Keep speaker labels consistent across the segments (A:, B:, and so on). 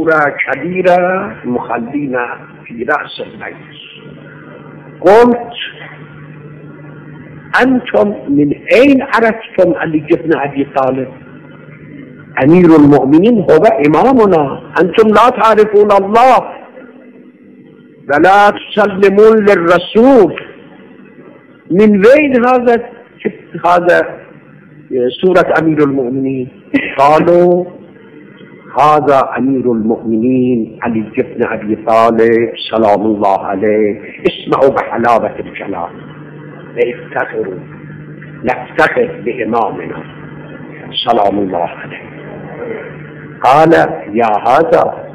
A: صورة كبيرة مخلينا في رأس المجلس. قلت: أنتم من أين عرفتم علي بن أبي طالب؟ أمير المؤمنين هو إمامنا، أنتم لا تعرفون الله ولا تسلمون للرسول. من وين هذا سورة أمير المؤمنين؟ قالوا: هذا أمير المؤمنين علي بن أبي طالب سلام الله عليه، اسمعوا بحلاوة الكلام، افتخروا، نفتخر بإمامنا سلام الله عليه. قال: يا هذا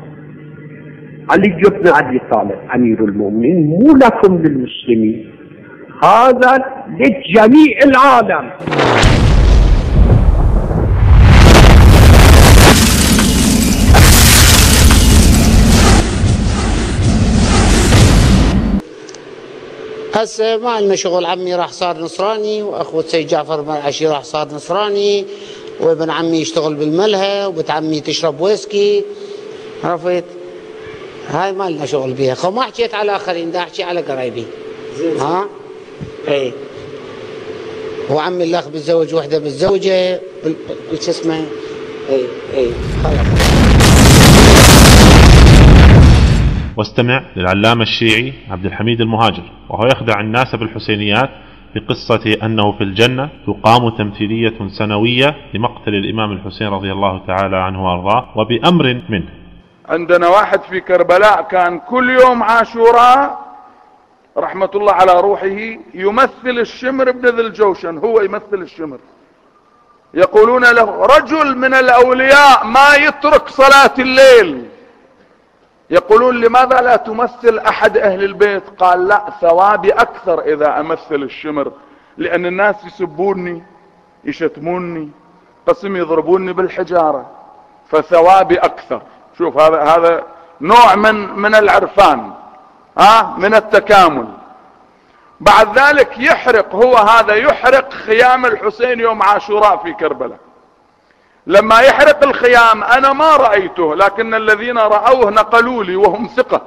A: علي بن أبي طالب أمير المؤمنين مو لكم للمسلمين، هذا لجميع العالم.
B: هسه ما عندنا شغل، عمي راح صار نصراني، واخوة سيد جعفر مرعشي راح صار نصراني، وابن عمي يشتغل بالملهى، وبنت عمي تشرب ويسكي. عرفت؟ هاي ما لنا شغل بيها. خو ما حكيت على اخرين، دا احكي على قرايبي. ها؟ اي. وعمي الاخ بتزوج وحده متزوجه شو اسمه؟ اي خلاص.
C: واستمع للعلامة الشيعي عبد الحميد المهاجر وهو يخدع الناس بالحسينيات بقصة أنه في الجنة تقام تمثيلية سنوية لمقتل الإمام الحسين رضي الله تعالى عنه وأرضاه وبأمر منه.
D: عندنا واحد في كربلاء كان كل يوم عاشوراء رحمة الله على روحه يمثل الشمر بن ذي الجوشن، هو يمثل الشمر. يقولون له: رجل من الأولياء ما يترك صلاة الليل. يقولون: لماذا لا تمثل أحد أهل البيت؟ قال: لا، ثوابي أكثر إذا أمثل الشمر، لأن الناس يسبوني يشتموني قسم يضربوني بالحجارة، فثوابي أكثر. شوف هذا نوع من العرفان، من التكامل. بعد ذلك يحرق، هو هذا يحرق خيام الحسين يوم عاشوراء في كربلاء. لما يحرق الخيام أنا ما رأيته، لكن الذين رأوه نقلوا لي وهم ثقة،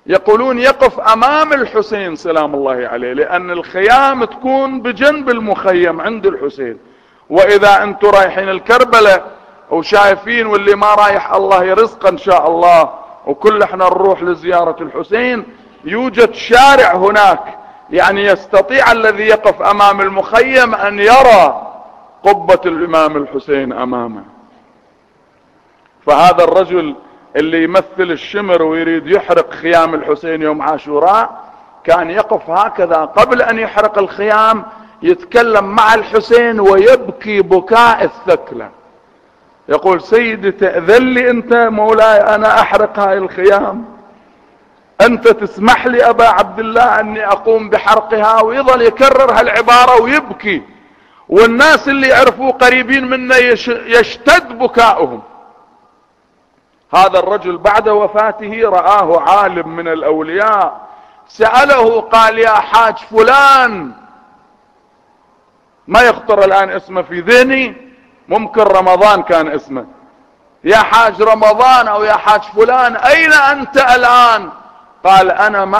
D: يقولون يقف أمام الحسين سلام الله عليه، لأن الخيام تكون بجنب المخيم عند الحسين. وإذا أنتم رايحين الكربلاء وشايفين، واللي ما رايح الله يرزقه إن شاء الله، وكل احنا نروح لزيارة الحسين، يوجد شارع هناك، يعني يستطيع الذي يقف أمام المخيم أن يرى قبة الإمام الحسين أمامه. فهذا الرجل اللي يمثل الشمر ويريد يحرق خيام الحسين يوم عاشوراء كان يقف هكذا قبل أن يحرق الخيام، يتكلم مع الحسين ويبكي بكاء الثكلى، يقول: سيدي تأذن لي أنت مولاي أنا أحرق هاي الخيام؟ أنت تسمح لي أبا عبد الله أني أقوم بحرقها؟ ويظل يكرر هالعبارة ويبكي، والناس اللي يعرفوا قريبين منه يشتد بكاؤهم. هذا الرجل بعد وفاته رآه عالم من الأولياء، سأله قال: يا حاج فلان، ما يخطر الآن اسمه في ذهني، ممكن رمضان كان اسمه، يا حاج رمضان أو يا حاج فلان، أين أنت الآن؟ قال: أنا ما